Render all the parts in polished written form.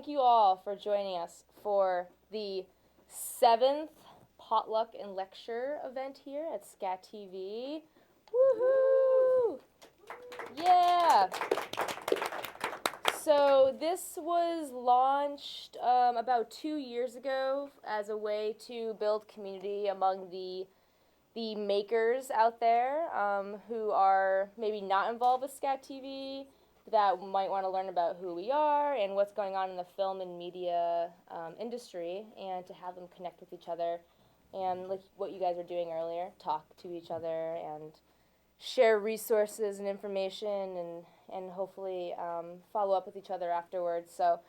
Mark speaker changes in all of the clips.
Speaker 1: thank you all for joining us for the 7th Potluck and Lecture event here at SCATV. Woohoo! Yeah! So this was launched about 2 years ago as a way to build community among the makers out there who are maybe not involved with SCATV, that might want to learn about who we are and what's going on in the film and media industry, and to have them connect with each other and, like what you guys were doing earlier, talk to each other and share resources and information and hopefully follow up with each other afterwards. So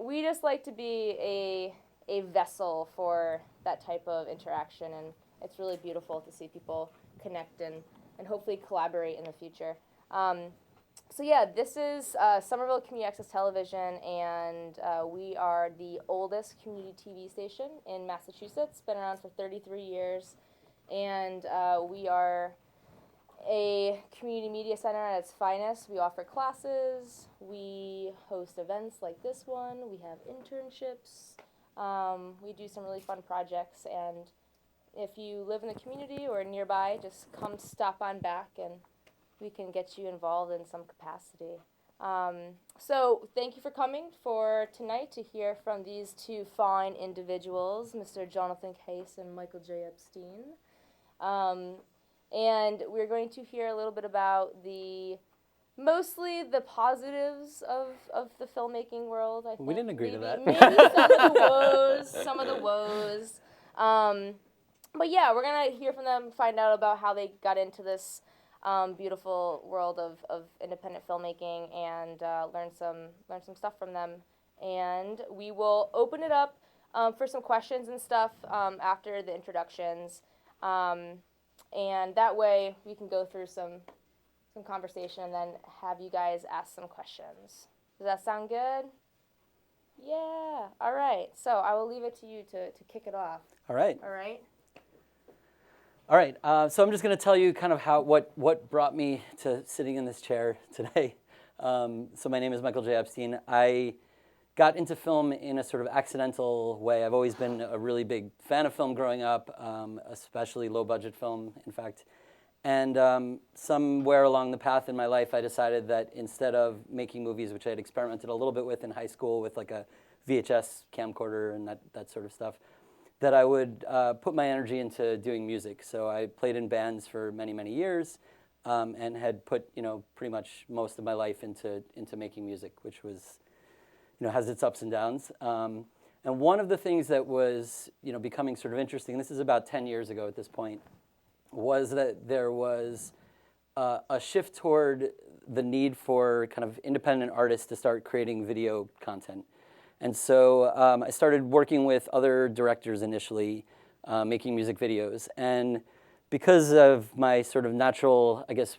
Speaker 1: we just like to be a vessel for that type of interaction, and it's really beautiful to see people connect and hopefully collaborate in the future. So yeah, this is Somerville Community Access Television, and we are the oldest community TV station in Massachusetts. Been around for 33 years, and we are a community media center at its finest. We offer classes, we host events like this one, we have internships, we do some really fun projects, and if you live in the community or nearby, just come stop on back and we can get you involved in some capacity. So thank you for coming for tonight to hear from these two fine individuals, Mr. Jonathan Case and Michael J. Epstein. And we're going to hear a little bit about mostly the positives of the filmmaking world, I think.
Speaker 2: We didn't agree to that.
Speaker 1: Maybe some of the woes. But yeah, we're going to hear from them, find out about how they got into this beautiful world of independent filmmaking, and learn some stuff from them. And we will open it up for some questions and stuff after the introductions. And that way we can go through some conversation and then have you guys ask some questions. Does that sound good? Yeah. All right. So I will leave it to you to kick it off.
Speaker 2: All right.
Speaker 1: All right.
Speaker 2: All right. So I'm just going to tell you kind of what brought me to sitting in this chair today. So my name is Michael J. Epstein. I got into film in a sort of accidental way. I've always been a really big fan of film growing up, especially low-budget film, in fact. And somewhere along the path in my life, I decided that instead of making movies, which I had experimented a little bit with in high school with like a VHS camcorder and that sort of stuff, that I would put my energy into doing music. So I played in bands for many, many years and had put pretty much most of my life into making music, which was has its ups and downs. And one of the things that was, becoming sort of interesting, this is about 10 years ago at this point, was that there was a shift toward the need for kind of independent artists to start creating video content. And so I started working with other directors initially, making music videos. And because of my sort of natural, I guess,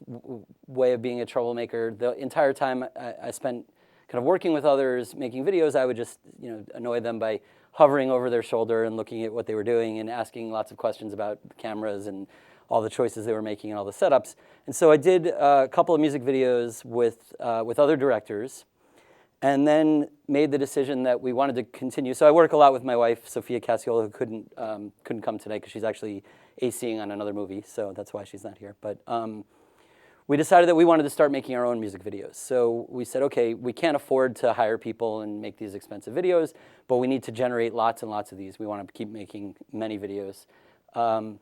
Speaker 2: way of being a troublemaker, the entire time I spent kind of working with others, making videos, I would just annoy them by hovering over their shoulder and looking at what they were doing and asking lots of questions about the cameras and all the choices they were making and all the setups. And so I did a couple of music videos with other directors, and then made the decision that we wanted to continue. So I work a lot with my wife, Sophia Cassiola, who couldn't come today because she's actually ACing on another movie, so that's why she's not here. But we decided that we wanted to start making our own music videos. So we said, okay, we can't afford to hire people and make these expensive videos, but we need to generate lots and lots of these. We want to keep making many videos. And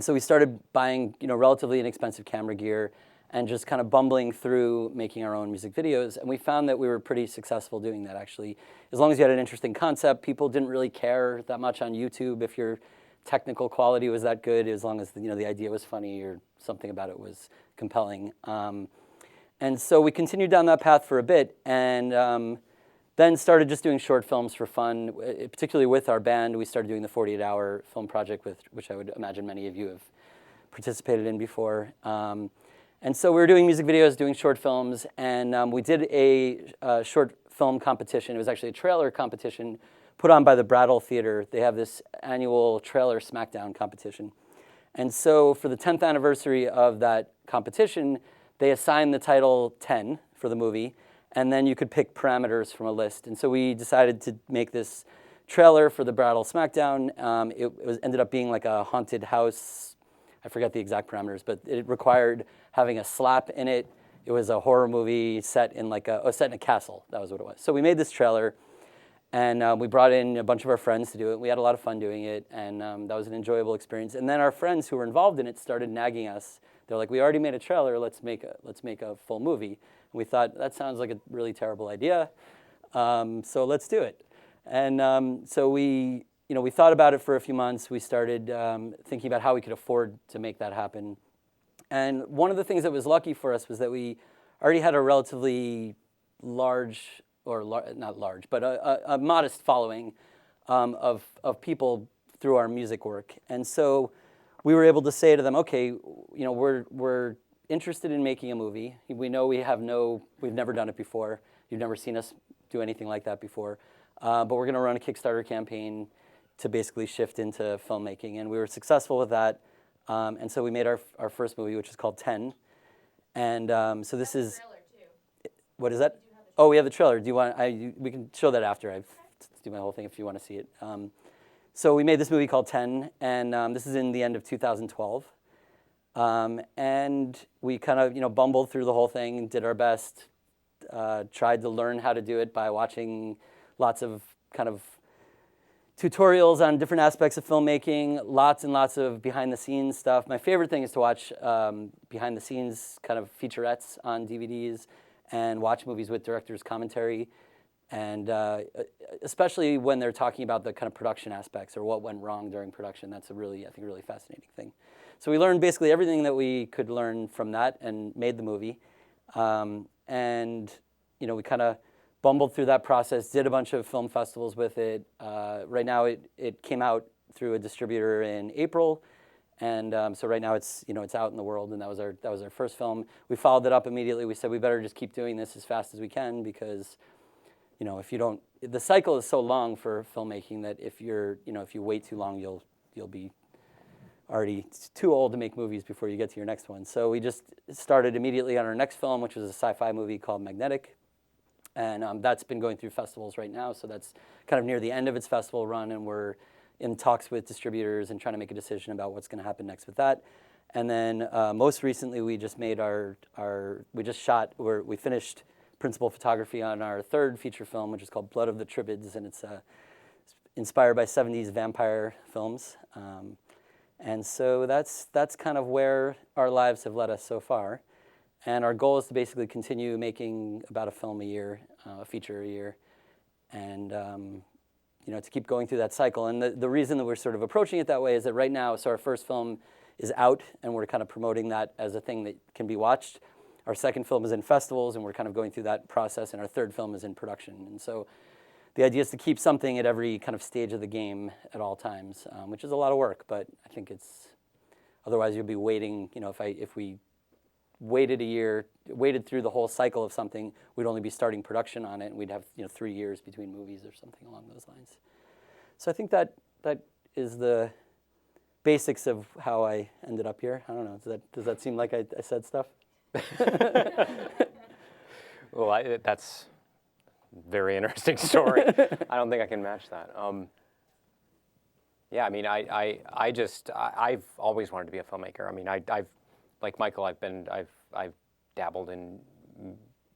Speaker 2: so we started buying, relatively inexpensive camera gear and just kind of bumbling through making our own music videos. And we found that we were pretty successful doing that, actually. As long as you had an interesting concept, people didn't really care that much on YouTube if your technical quality was that good, as long as the idea was funny or something about it was compelling. And so we continued down that path for a bit, and then started just doing short films for fun, particularly with our band. We started doing the 48-hour film project, which I would imagine many of you have participated in before. And so we were doing music videos, doing short films, and we did a short film competition. It was actually a trailer competition put on by the Brattle Theater. They have this annual trailer smackdown competition. And so for the 10th anniversary of that competition, they assigned the title 10 for the movie, and then you could pick parameters from a list. And so we decided to make this trailer for the Battle Smackdown. Ended up being like a haunted house. I forget the exact parameters, but it required having a slap in it. It was a horror movie set in set in a castle. That was what it was. So we made this trailer, and we brought in a bunch of our friends to do it. We had a lot of fun doing it, and that was an enjoyable experience. And then our friends who were involved in it started nagging us. They're like, "We already made a trailer. Let's make a full movie." And we thought that sounds like a really terrible idea, so let's do it. And so we thought about it for a few months. We started thinking about how we could afford to make that happen. And one of the things that was lucky for us was that we already had a relatively large, not large, but a modest following of people through our music work. And so we were able to say to them, okay, we're interested in making a movie. We know we've never done it before. You've never seen us do anything like that before. But we're going to run a Kickstarter campaign to basically shift into filmmaking. And we were successful with that. And so we made our first movie, which is called 10. And so this is... What is that? Oh, we have the trailer. Do you want? We can show that after I do my whole thing if you want to see it. So we made this movie called 10, and this is in the end of 2012. And we kind of bumbled through the whole thing, did our best, tried to learn how to do it by watching lots of kind of tutorials on different aspects of filmmaking, lots and lots of behind-the-scenes stuff. My favorite thing is to watch behind-the-scenes kind of featurettes on DVDs and watch movies with director's commentary, and especially when they're talking about the kind of production aspects or what went wrong during production. That's a really fascinating thing. So we learned basically everything that we could learn from that and made the movie. And we kind of bumbled through that process, did a bunch of film festivals with it. Right now it came out through a distributor in April. And so right now it's out in the world, and that was our first film. We followed it up immediately. We said we better just keep doing this as fast as we can, because if you don't, the cycle is so long for filmmaking that if you wait too long, you'll be already too old to make movies before you get to your next one. So we just started immediately on our next film, which was a sci-fi movie called Magnetic, and that's been going through festivals right now. So that's kind of near the end of its festival run, and we're in talks with distributors and trying to make a decision about what's going to happen next with that. And then most recently, we just made we finished principal photography on our third feature film, which is called Blood of the Tribids, and it's inspired by 70s vampire films. And so that's kind of where our lives have led us so far. And our goal is to basically continue making about a film a year, a feature a year, and to keep going through that cycle. And the reason that we're sort of approaching it that way is that right now, so our first film is out, and we're kind of promoting that as a thing that can be watched. Our second film is in festivals, and we're kind of going through that process, and our third film is in production. And so the idea is to keep something at every kind of stage of the game at all times, which is a lot of work, but I think otherwise you'll be waiting. If we waited a year, waited through the whole cycle of something, we'd only be starting production on it, and we'd have 3 years between movies or something along those lines. So I think that is the basics of how I ended up here. I don't know. Does that seem like I said stuff?
Speaker 3: Well, that's a very interesting story. I don't think I can match that. Yeah, I mean, I've always wanted to be a filmmaker. I mean, I've like Michael, I've dabbled in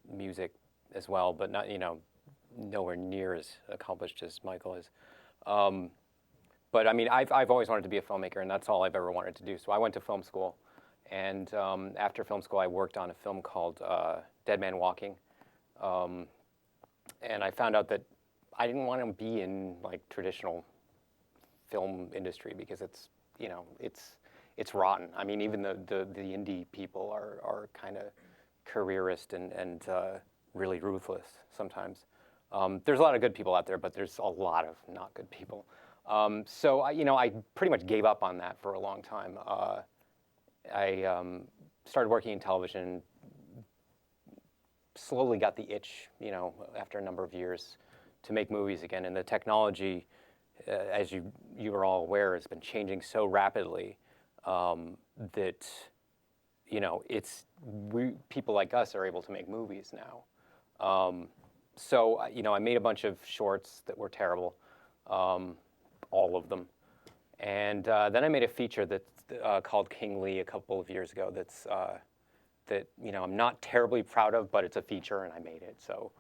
Speaker 3: music as well, but not nowhere near as accomplished as Michael is. But I mean, I've always wanted to be a filmmaker, and that's all I've ever wanted to do. So I went to film school, and after film school, I worked on a film called Dead Man Walking, and I found out that I didn't want to be in like traditional film industry because it's rotten. I mean, even the indie people are kind of careerist and really ruthless sometimes. There's a lot of good people out there, but there's a lot of not good people. So I pretty much gave up on that for a long time. I started working in television, slowly got the itch, after a number of years to make movies again. And the technology, as you are all aware, has been changing so rapidly that people like us are able to make movies now. So I made a bunch of shorts that were terrible, all of them, and then I made a feature that's called King Lee a couple of years ago. That I'm not terribly proud of, but it's a feature and I made it. So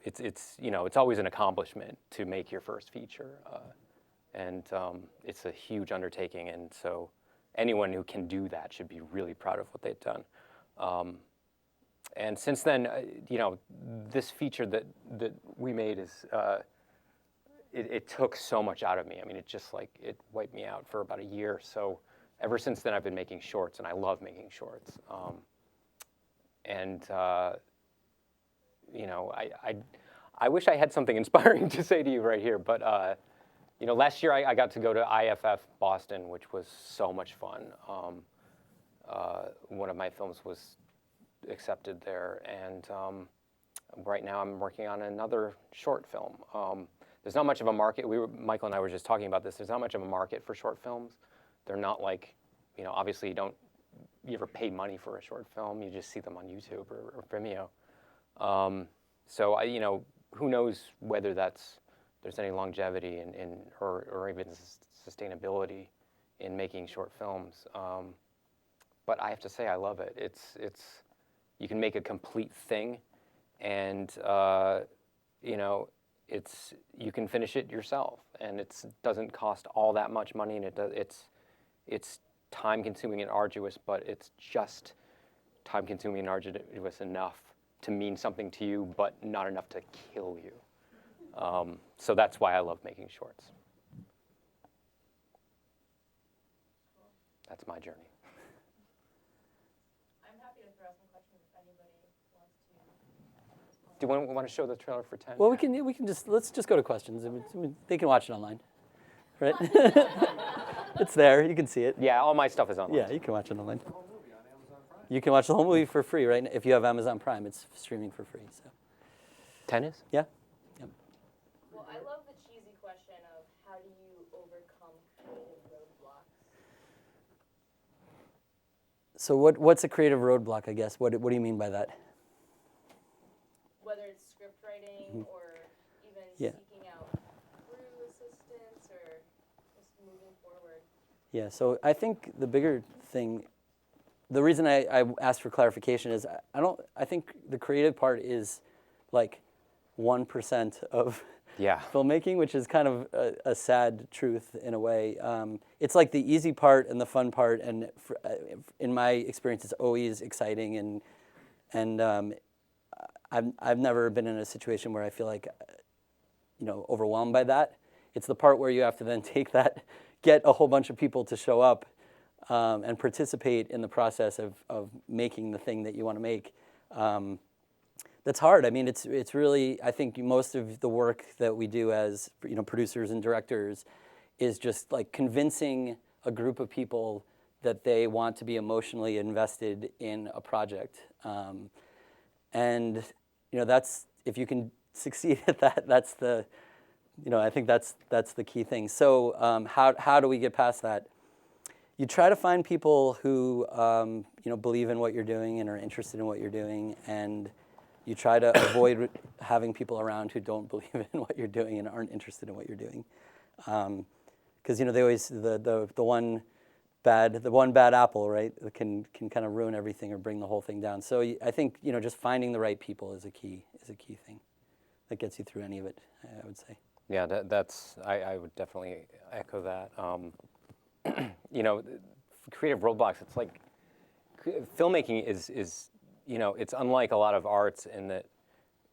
Speaker 3: it's always an accomplishment to make your first feature, and it's a huge undertaking. And so anyone who can do that should be really proud of what they've done. And since then, this feature that we made is it took so much out of me. I mean, it wiped me out for about a year. So ever since then, I've been making shorts, and I love making shorts. I wish I had something inspiring to say to you right here, but last year I got to go to IFF Boston, which was so much fun. One of my films was accepted there, and right now I'm working on another short film. There's not much of a market. Michael and I were just talking about this. There's not much of a market for short films. They're not like, obviously you ever pay money for a short film. You just see them on YouTube or Vimeo. So who knows whether there's any longevity or even sustainability in making short films. But I have to say I love it. It's you can make a complete thing, and you can finish it yourself, and it doesn't cost all that much money, and it's time consuming and arduous, but it's just time consuming and arduous enough to mean something to you, but not enough to kill you. So that's why I love making shorts. That's my journey.
Speaker 1: I'm happy to throw some questions if anybody wants to.
Speaker 3: Do you want to show the trailer for 10?
Speaker 2: Well, we can let's just go to questions. They can watch it online, right? It's there. You can see it.
Speaker 3: Yeah, all my stuff is online.
Speaker 2: Yeah, you can watch it online. You can watch the whole movie for free, right? If you have Amazon Prime, it's streaming for free. So.
Speaker 3: Tennis?
Speaker 2: Yeah. Yep.
Speaker 1: Well, I love the cheesy question of how do you overcome creative roadblocks?
Speaker 2: So what's a creative roadblock, I guess? What do you mean by that?
Speaker 1: Whether it's script writing or even seeking out crew assistance or just moving forward.
Speaker 2: Yeah, so I think the bigger thing, the reason I asked for clarification is I think the creative part is like 1% of filmmaking, which is kind of a sad truth in a way. It's like the easy part and the fun part, and in my experience, it's always exciting, and I've never been in a situation where I feel like overwhelmed by that. It's the part where you have to then take that, get a whole bunch of people to show up and participate in the process of making the thing that you want to make. That's hard. I mean, it's really, I think most of the work that we do as producers and directors is just like convincing a group of people that they want to be emotionally invested in a project. And that's, if you can succeed at that, that's the, I think that's the key thing. So how do we get past that? You try to find people who believe in what you're doing and are interested in what you're doing, and you try to avoid having people around who don't believe in what you're doing and aren't interested in what you're doing, because they always the one bad apple, right, can kind of ruin everything or bring the whole thing down. So I think just finding the right people is a key thing that gets you through any of it, I would say.
Speaker 3: Yeah, that's I would definitely echo that. Creative roadblocks. It's like filmmaking is it's unlike a lot of arts in that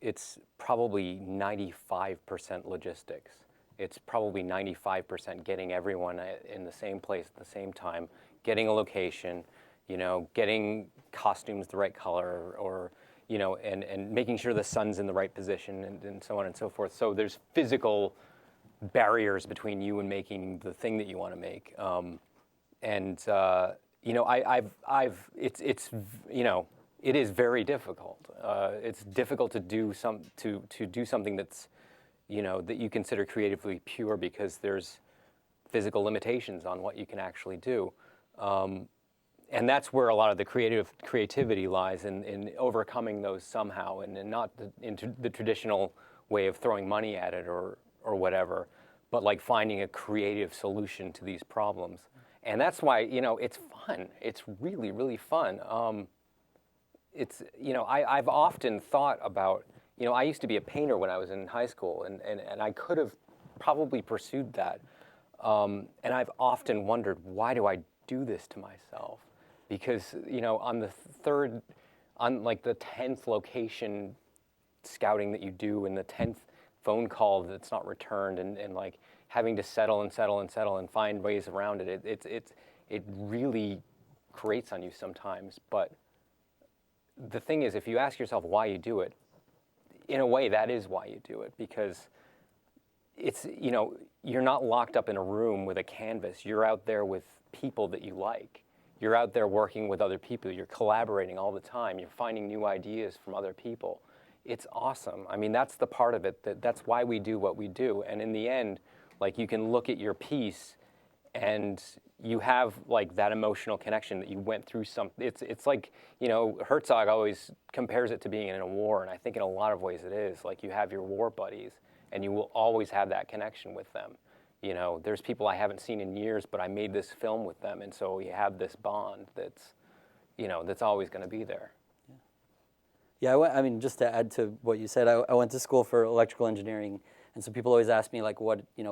Speaker 3: it's probably 95% logistics. It's probably 95% getting everyone in the same place at the same time, getting a location, getting costumes the right color, or and making sure the sun's in the right position, and so on and so forth. So there's physical barriers between you and making the thing that you want to make. It is very difficult. It's difficult to do something that's, that you consider creatively pure, because there's physical limitations on what you can actually do. and that's where a lot of the creativity lies in overcoming those somehow, and not into the traditional way of throwing money at it or whatever, but like finding a creative solution to these problems. And that's why, it's fun. It's really, really fun. It's, I've often thought about, I used to be a painter when I was in high school, and I could have probably pursued that. And I've often wondered, why do I do this to myself? Because, on the like the 10th location scouting that you do, and the 10th phone call that's not returned, and like having to settle and find ways around it, it really grates on you sometimes. But the thing is, if you ask yourself why you do it, in a way that is why you do it, because it's, you're not locked up in a room with a canvas. You're out there with people that you like. You're out there working with other people. You're collaborating all the time. You're finding new ideas from other people. It's awesome. I mean, that's the part of it, that's why we do what we do. And in the end, like, you can look at your piece and you have like that emotional connection that you went through something. It's like, Herzog always compares it to being in a war, and I think in a lot of ways it is. Like, you have your war buddies, and you will always have that connection with them. There's people I haven't seen in years, but I made this film with them, and so we have this bond that's, that's always going to be there.
Speaker 2: Yeah, I mean, just to add to what you said, I went to school for electrical engineering, and so people always ask me, like,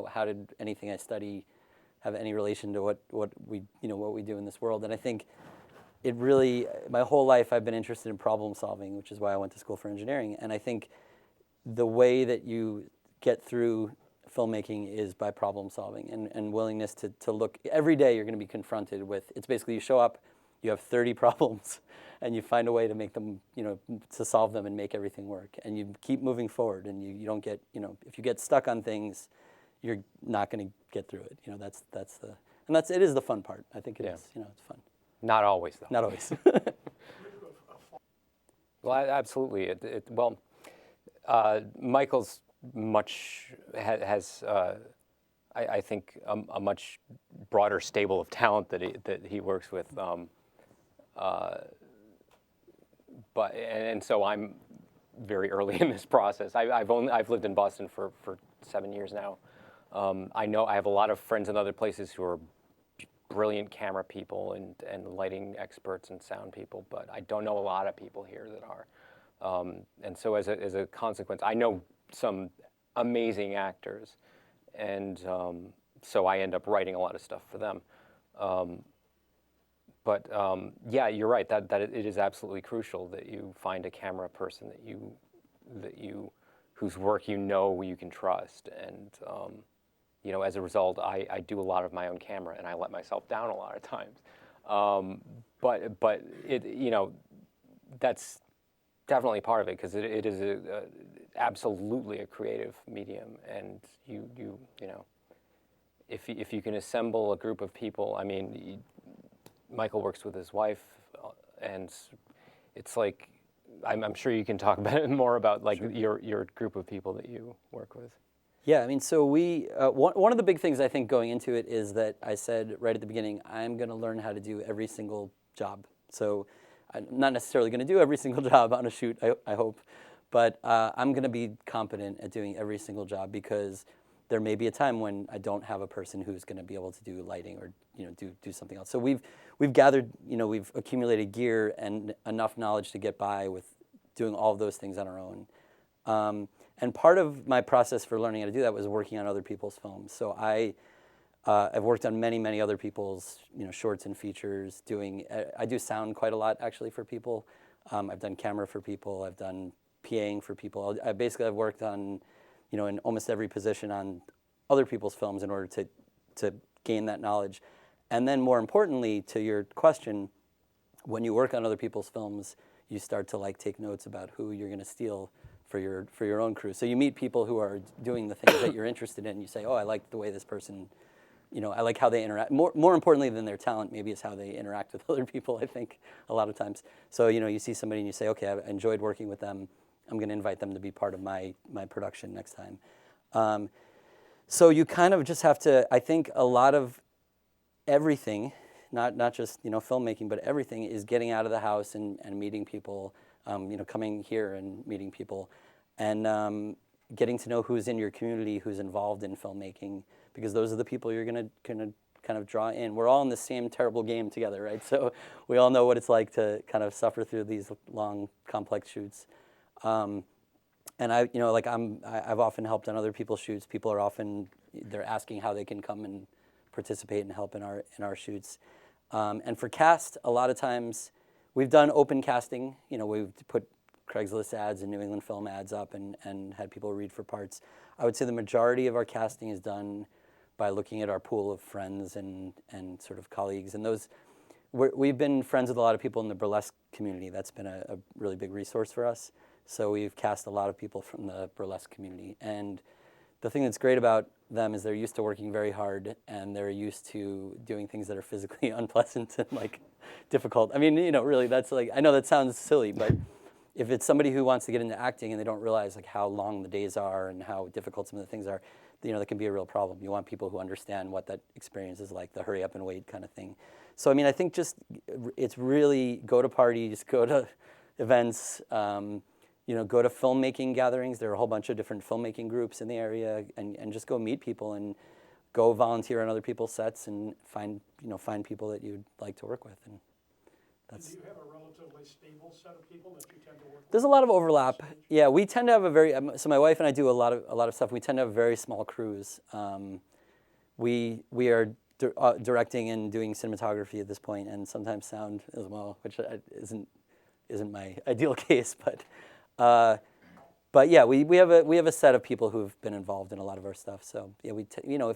Speaker 2: how did anything I study have any relation to what we do in this world? And I think it really, my whole life I've been interested in problem solving, which is why I went to school for engineering. And I think the way that you get through filmmaking is by problem solving and willingness to look. Every day you're going to be confronted with, it's basically you show up, you have 30 problems, and you find a way to make them, to solve them and make everything work. And you keep moving forward, and you don't get, if you get stuck on things, you're not going to get through it. It is the fun part. I think it is, it's fun.
Speaker 3: Not always, though.
Speaker 2: Not always.
Speaker 3: Well, absolutely. Michael's has I think a much broader stable of talent that he works with. So I'm very early in this process. I've lived in Boston for 7 years now. I know I have a lot of friends in other places who are brilliant camera people and lighting experts and sound people, but I don't know a lot of people here that are. And so as a consequence, I know some amazing actors, and so I end up writing a lot of stuff for them. Yeah, you're right. That it is absolutely crucial that you find a camera person that you whose work you can trust, and as a result, I do a lot of my own camera, and I let myself down a lot of times. But it that's definitely part of it, because it is absolutely a creative medium, and if you can assemble a group of people. I mean, Michael works with his wife, and it's like, I'm sure you can talk more about like sure. your group of people that you work with.
Speaker 2: Yeah, I mean, so we one of the big things I think going into it is that I said right at the beginning, I'm going to learn how to do every single job. So I'm not necessarily going to do every single job on a shoot, I hope, but I'm going to be competent at doing every single job, because there may be a time when I don't have a person who's going to be able to do lighting or do something else. So we've gathered, we've accumulated gear and enough knowledge to get by with doing all of those things on our own. And part of my process for learning how to do that was working on other people's films. So I've worked on many other people's shorts and features. I do sound quite a lot actually for people. I've done camera for people. I've done PAing for people. I've worked on in almost every position on other people's films in order to gain that knowledge. And then more importantly, to your question, when you work on other people's films, you start to take notes about who you're going to steal for your own crew. So you meet people who are doing the things that you're interested in. You say, oh, I like the way this person, I like how they interact. More importantly than their talent, maybe is how they interact with other people, I think, a lot of times. So, you see somebody and you say, okay, I enjoyed working with them. I'm going to invite them to be part of my production next time. So you kind of just have to, I think a lot of everything not just filmmaking, but everything is getting out of the house and meeting people, coming here and meeting people, and getting to know who's in your community, who's involved in filmmaking, because those are the people you're gonna kind of draw in. We're all in the same terrible game together, right? So we all know what it's like to kind of suffer through these long, complex shoots. And I've often helped on other people's shoots. People are they're asking how they can come and participate and help in our shoots. And for cast, a lot of times we've done open casting. We've put Craigslist ads and New England Film ads up and had people read for parts. I would say the majority of our casting is done by looking at our pool of friends and sort of colleagues. And we've been friends with a lot of people in the burlesque community. That's been a really big resource for us. So we've cast a lot of people from the burlesque community. And the thing that's great about them is they're used to working very hard, and they're used to doing things that are physically unpleasant and difficult. I mean, really, that's I know that sounds silly, but if it's somebody who wants to get into acting and they don't realize how long the days are and how difficult some of the things are, that can be a real problem. You want people who understand what that experience is like, the hurry up and wait kind of thing. So, I think just it's really go to parties, go to events, go to filmmaking gatherings. There are a whole bunch of different filmmaking groups in the area, and just go meet people and go volunteer on other people's sets and find people that you'd like to work with. And that's.
Speaker 4: Do you have a relatively stable set of people that you tend to work with?
Speaker 2: There's a lot of overlap. Yeah, we tend to have so my wife and I do a lot of stuff. We tend to have very small crews. We are directing and doing cinematography at this point, and sometimes sound as well, which isn't my ideal case, but yeah, we have a set of people who've been involved in a lot of our stuff. So yeah,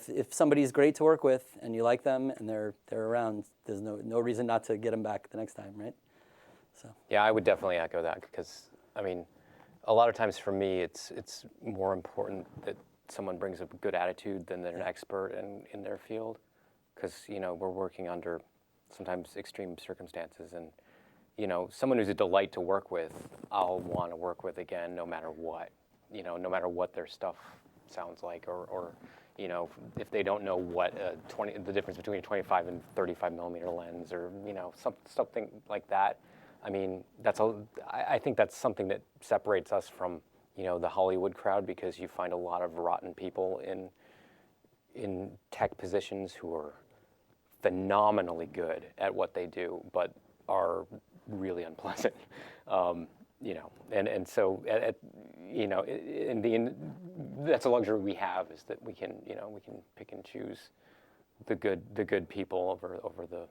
Speaker 2: if somebody's great to work with and you like them and they're around, there's no reason not to get them back the next time, right? So
Speaker 3: yeah, I would definitely echo that, because a lot of times for me, it's more important that someone brings a good attitude than they're an expert in their field, because we're working under sometimes extreme circumstances, and someone who's a delight to work with, I'll want to work with again, no matter what, no matter what their stuff sounds like, or if they don't know what the difference between a 25 and 35 millimeter lens, or something like that. I think that's something that separates us from the Hollywood crowd, because you find a lot of rotten people in tech positions who are phenomenally good at what they do, but are really unpleasant, and so that's a luxury we have, is that we can pick and choose the good people over the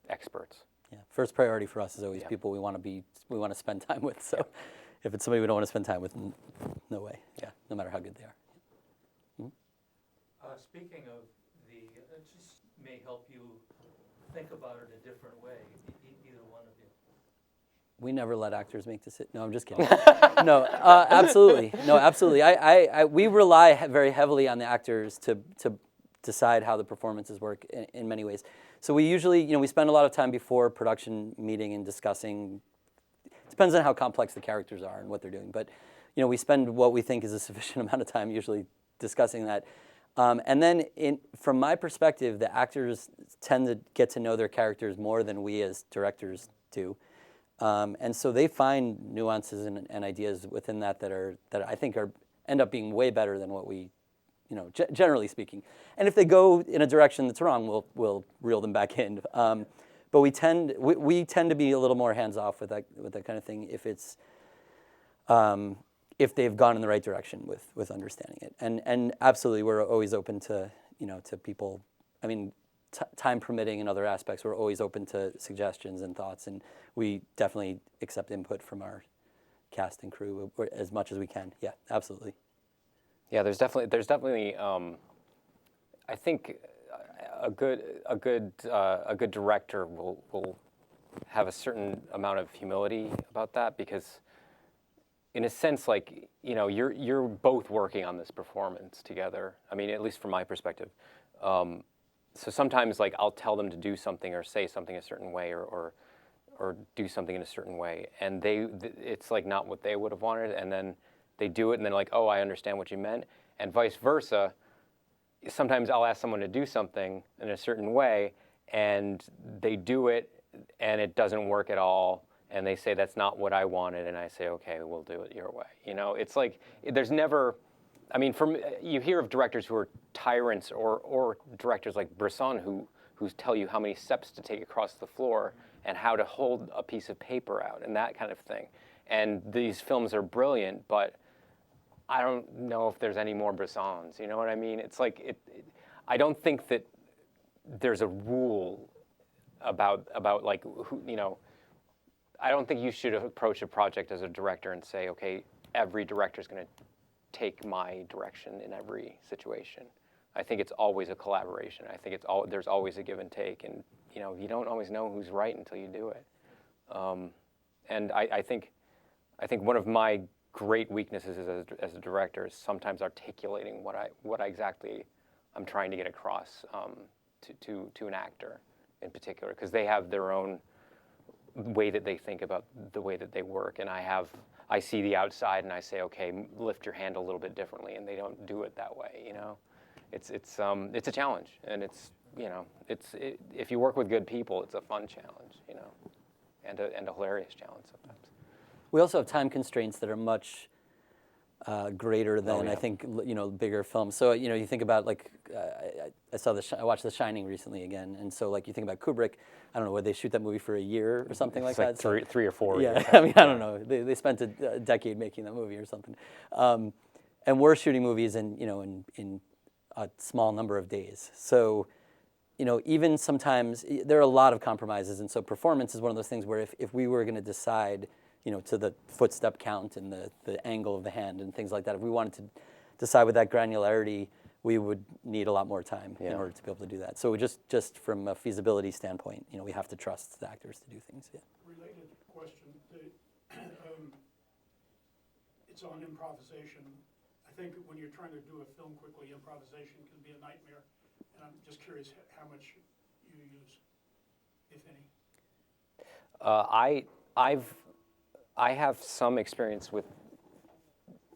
Speaker 3: experts.
Speaker 2: Yeah, first priority for us is always people we want to spend time with. So if it's somebody we don't want to spend time with, no way. Yeah, no matter how good they are. Mm-hmm.
Speaker 5: Speaking of it just may help you think about it a different way, either one of you.
Speaker 2: We never let actors make decisions. No, I'm just kidding. No, absolutely. No, absolutely. We rely very heavily on the actors to decide how the performances work in many ways. So we usually, we spend a lot of time before production meeting and discussing. Depends on how complex the characters are and what they're doing. But, we spend what we think is a sufficient amount of time usually discussing that. And then from my perspective, the actors tend to get to know their characters more than we as directors do. And so they find nuances and ideas within that I think end up being way better than what we, generally speaking. And if they go in a direction that's wrong, we'll reel them back in. But we tend to be a little more hands off with that kind of thing if they've gone in the right direction with understanding it. And absolutely, we're always open to to people. Time permitting and other aspects, we're always open to suggestions and thoughts, and we definitely accept input from our cast and crew as much as we can. Yeah, absolutely.
Speaker 3: Yeah, there's definitely I think a good director will have a certain amount of humility about that, because in a sense, you're both working on this performance together. At least from my perspective. So sometimes, I'll tell them to do something or say something a certain way, or do something in a certain way, and it's not what they would have wanted, and then they do it, and then oh, I understand what you meant, and vice versa. Sometimes I'll ask someone to do something in a certain way, and they do it, and it doesn't work at all, and they say that's not what I wanted, and I say, okay, we'll do it your way. You know, it's like there's never. I mean, you hear of directors who are tyrants, or directors like Bresson who tell you how many steps to take across the floor and how to hold a piece of paper out and that kind of thing. And these films are brilliant, but I don't know if there's any more Bressons. You know what I mean? It's like I don't think that there's a rule about like who, you know. I don't think you should approach a project as a director and say, okay, every director is going to take my direction in every situation. I think it's always a collaboration. I think there's always a give and take, and you know, you don't always know who's right until you do it. And I think one of my great weaknesses as a director is sometimes articulating what I exactly I'm trying to get across to an actor in particular, because they have their own way that they think about the way that they work, and I see the outside and I say, okay, lift your hand a little bit differently, and they don't do it that way. You know, it's a challenge, and you know, if you work with good people, it's a fun challenge, you know, and a hilarious challenge sometimes.
Speaker 2: We also have time constraints that are much greater than I think, you know, bigger films. So you know, you think about like I watched The Shining recently again, and so like you think about Kubrick. I don't know, would they shoot that movie for a year or something like that?
Speaker 3: Three or four.
Speaker 2: Yeah, I mean, I don't know. They spent a decade making that movie or something, and we're shooting movies in a small number of days. So, you know, even sometimes there are a lot of compromises, and so performance is one of those things where if we were going to decide, you know, to the footstep count and the angle of the hand and things like that, if we wanted to decide with that granularity, we would need a lot more time in order to be able to do that. So just from a feasibility standpoint, you know, we have to trust the actors to do things. Yeah.
Speaker 4: Related question. It's on improvisation. I think when you're trying to do a film quickly, improvisation can be a nightmare. And I'm just curious how much you use, if any.
Speaker 3: I have some experience with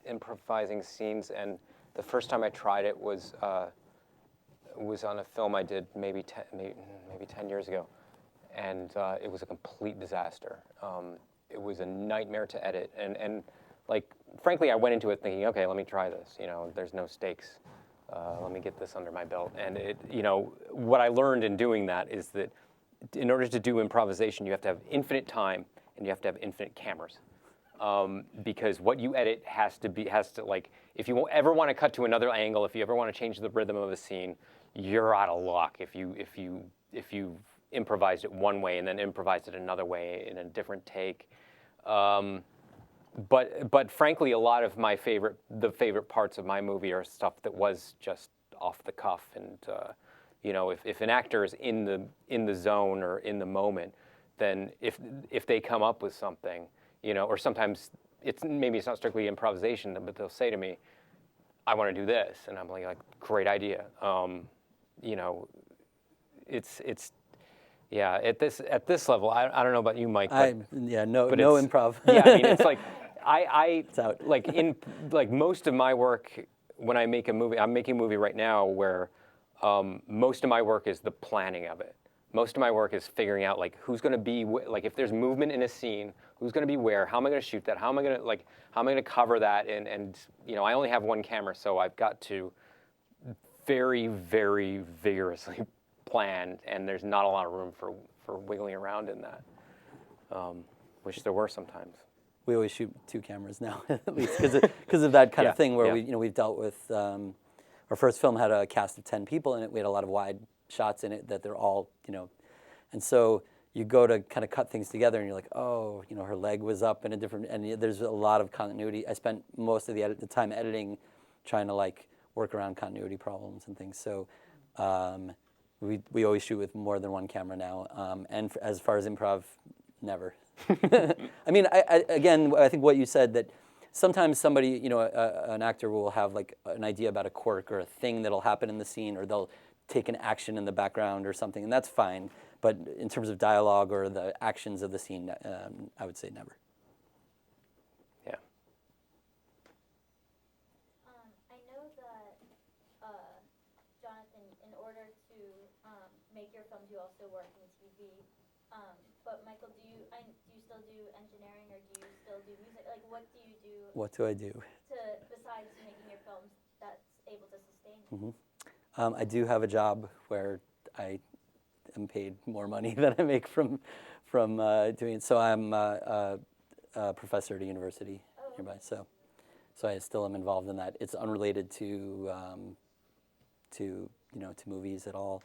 Speaker 3: improvising scenes, and the first time I tried it was on a film I did maybe 10 years ago, and it was a complete disaster. It was a nightmare to edit, and like frankly, I went into it thinking, okay, let me try this. You know, there's no stakes. Let me get this under my belt. And you know, what I learned in doing that is that in order to do improvisation, you have to have infinite time and you have to have infinite cameras. Because what you edit has to like, if you ever want to cut to another angle, if you ever want to change the rhythm of a scene, you're out of luck if you improvised it one way and then improvised it another way in a different take. But frankly, a lot of the favorite parts of my movie are stuff that was just off the cuff, and you know, if an actor is in the zone or in the moment, then if they come up with something, you know, or sometimes maybe it's not strictly improvisation, but they'll say to me, I want to do this, and I'm like great idea. You know, it's yeah, at this level, I don't know about you, Mike. But
Speaker 2: no improv.
Speaker 3: Yeah, I mean, it's like
Speaker 2: It's out.
Speaker 3: like most of my work when I make a movie, I'm making a movie right now where most of my work is the planning of it. Most of my work is figuring out like who's going to be like if there's movement in a scene, who's going to be where, how am I going to shoot that, how am I going to cover that, and you know, I only have one camera, so I've got to very, very vigorously plan, and there's not a lot of room for wiggling around in that, which there were sometimes.
Speaker 2: We always shoot two cameras now, at least because of that kind of thing where we've dealt with. Our first film had a cast of 10 people in it. We had a lot of wide shots in it that they're all, you know, and so you go to kind of cut things together, and you're like, oh, you know, her leg was up in a different, and there's a lot of continuity. I spent most of the time editing, trying to like work around continuity problems and things. So we always shoot with more than one camera now. And as far as improv, never. I mean, I think what you said, that sometimes somebody, you know, an actor will have like an idea about a quirk or a thing that'll happen in the scene, or they'll take an action in the background or something, and that's fine. But in terms of dialogue or the actions of the scene, I would say never.
Speaker 3: Yeah.
Speaker 6: I know that, Jonathan, in order to make your film films, you also work in TV. But Michael, do you still do engineering, or do you still do music? Like, what do you do?
Speaker 2: What do I do?
Speaker 6: Besides making your films that's able to sustain you?
Speaker 2: I do have a job where I am paid more money than I make from doing it. So I'm a professor at a university nearby. So I still am involved in that. It's unrelated to movies at all.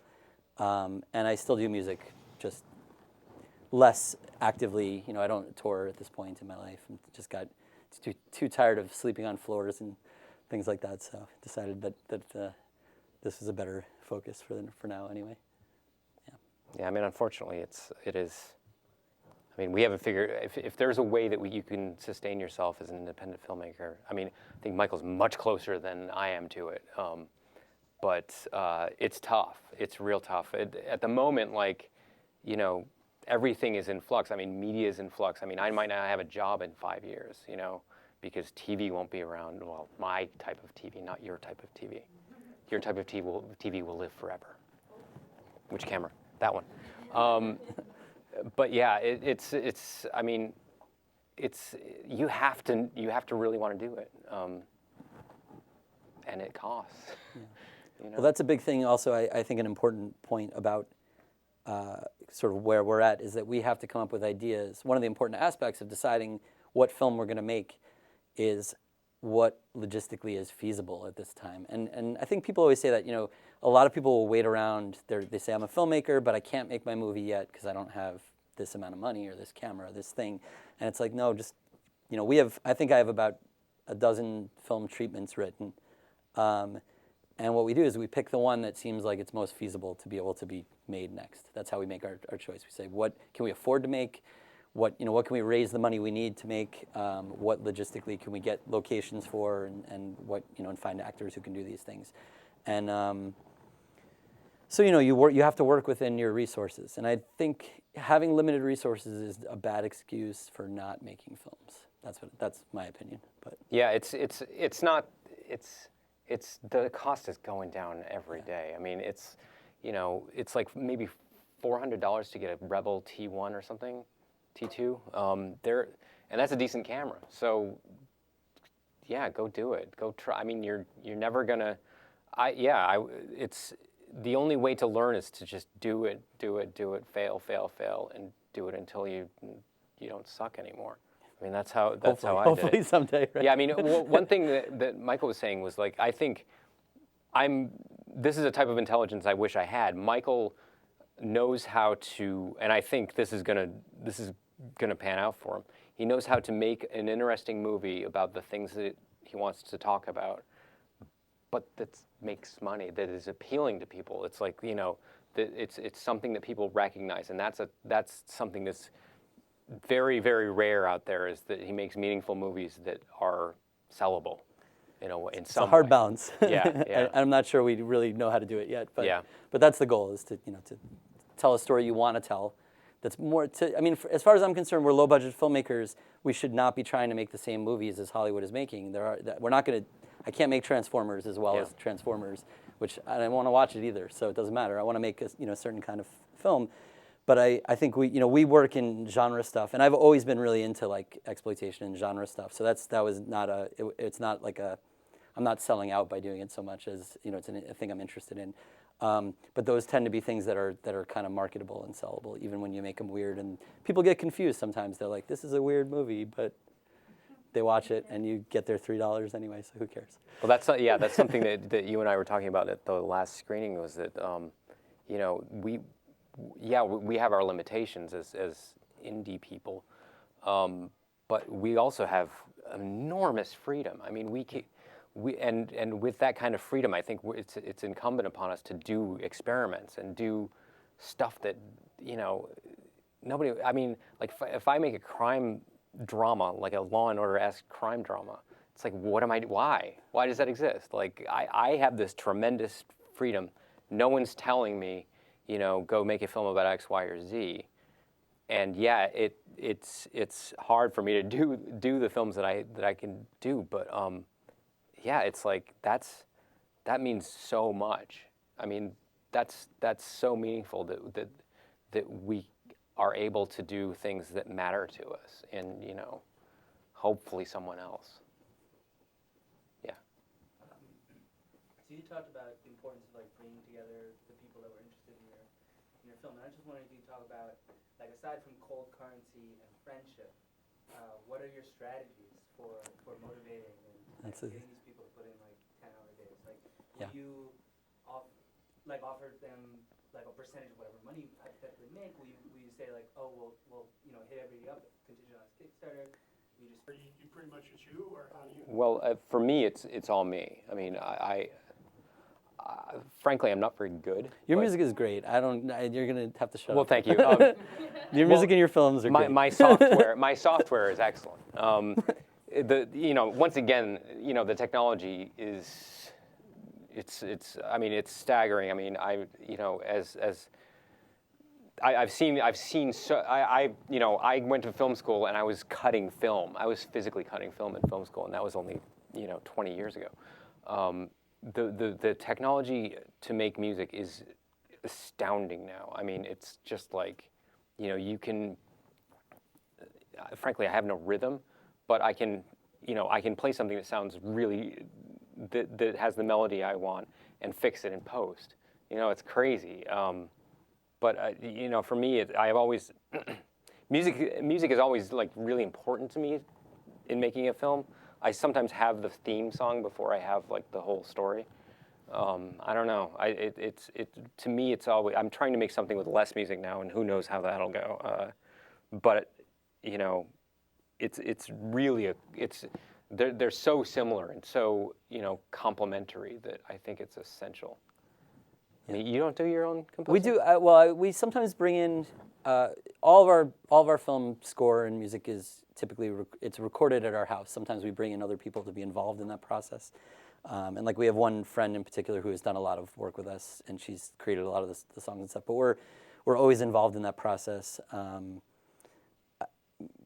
Speaker 2: And I still do music, just less actively. I don't tour at this point in my life. I'm just got too tired of sleeping on floors and things like that. So decided that this is a better focus for now anyway.
Speaker 3: Yeah, I mean, unfortunately, it is. I mean, we haven't figured if there's a way that you can sustain yourself as an independent filmmaker. I mean, I think Michael's much closer than I am to it, but it's tough. It's real tough. At the moment, everything is in flux. I mean, media is in flux. I mean, I might not have a job in 5 years, because TV won't be around. Well, my type of TV, not your type of TV. Your type of TV will live forever. Which camera? That one. But yeah, it's. I mean, you have to really want to do it, and it costs. Yeah.
Speaker 2: Well, that's a big thing. Also, I think an important point about sort of where we're at is that we have to come up with ideas. One of the important aspects of deciding what film we're going to make is what logistically is feasible at this time. And I think people always say that, a lot of people will wait around. They say, I'm a filmmaker, but I can't make my movie yet because I don't have this amount of money or this camera or this thing. And it's like, no, just, I think I have about a dozen film treatments written. And what we do is we pick the one that seems like it's most feasible to be able to be made next. That's how we make our choice. We say, what can we afford to make? What can we raise the money we need to make? What logistically can we get locations for, and what and find actors who can do these things, and so you have to work within your resources. And I think having limited resources is a bad excuse for not making films. That's my opinion. But
Speaker 3: yeah, it's the cost is going down every day. I mean, it's like maybe $400 to get a Rebel T1 or something. T2, and that's a decent camera. So, yeah, go do it. Go try. I mean, you're never gonna. It's the only way to learn is to just do it, fail, and do it until you don't suck anymore. I mean, that's how I did it.
Speaker 2: Hopefully someday. Right?
Speaker 3: Yeah, I mean, one thing that Michael was saying was like, I think this is a type of intelligence I wish I had. Michael knows how to, and I think this is gonna pan out for him. He knows how to make an interesting movie about the things that he wants to talk about, but that makes money, that is appealing to people. It's like that it's something that people recognize, and that's something that's very, very rare out there. Is that he makes meaningful movies that are sellable. In
Speaker 2: it's
Speaker 3: some
Speaker 2: a hard
Speaker 3: way.
Speaker 2: balance.
Speaker 3: Yeah.
Speaker 2: I'm not sure we really know how to do it yet, but
Speaker 3: yeah.
Speaker 2: But that's the goal, is to tell a story you want to tell. That's more as far as I'm concerned, we're low-budget filmmakers. We should not be trying to make the same movies as Hollywood is making. I can't make Transformers as well as Transformers, which I don't want to watch it either. So it doesn't matter. I want to make a certain kind of film. But I think we work in genre stuff, and I've always been really into like exploitation and genre stuff. So it's not like I'm not selling out by doing it so much as it's a thing I'm interested in. But those tend to be things that are kind of marketable and sellable, even when you make them weird. And people get confused sometimes. They're like, "This is a weird movie," but they watch it, and you get their $3 anyway. So who cares?
Speaker 3: Well, that's something that you and I were talking about at the last screening, was that we have our limitations as indie people, but we also have enormous freedom. I mean, and with that kind of freedom, I think it's incumbent upon us to do experiments and do stuff that nobody. I mean, like if I make a crime drama, like a Law and Order-esque crime drama, it's like, why? Why does that exist? Like I have this tremendous freedom. No one's telling me, go make a film about X, Y, or Z. And yeah, it's hard for me to do the films that I can do, but yeah, it's like that means so much. I mean, that's so meaningful that we are able to do things that matter to us, and hopefully someone else. Yeah.
Speaker 7: So you talked about the importance of like bringing together the people that were interested in your film, and I just wondered if you could talk about, like, aside from cold currency and friendship, what are your strategies for motivating and getting these people to put in like 10-hour days? Like, will you offer them like a percentage of whatever money you hypothetically make? Will you say like, oh, we'll hit everybody up contingent on Kickstarter?
Speaker 4: Are you pretty much it's you, or how do you?
Speaker 3: Well, for me, it's all me. I mean, I frankly, I'm not very good.
Speaker 2: Your music is great. You're gonna have to shut up.
Speaker 3: Well, thank you.
Speaker 2: Your music and your films are great.
Speaker 3: My software is excellent. Once again, the technology is, it's staggering. I mean, I went to film school and I was cutting film. I was physically cutting film in film school, and that was only 20 years ago. The technology to make music is astounding now. I mean, it's just like, you can. Frankly, I have no rhythm, but I can play something that sounds really that has the melody I want and fix it in post. It's crazy. But for me, I've always music is always like really important to me in making a film. I sometimes have the theme song before I have like the whole story. I don't know. To me, it's always, I'm trying to make something with less music now, and who knows how that'll go. But it's really they're so similar and so complementary that I think it's essential. I mean, you don't do your own composing?
Speaker 2: We do. We sometimes bring in all of our film score and music is typically it's recorded at our house. Sometimes we bring in other people to be involved in that process. And like we have one friend in particular who has done a lot of work with us, and she's created a lot of the songs and stuff. But we're always involved in that process.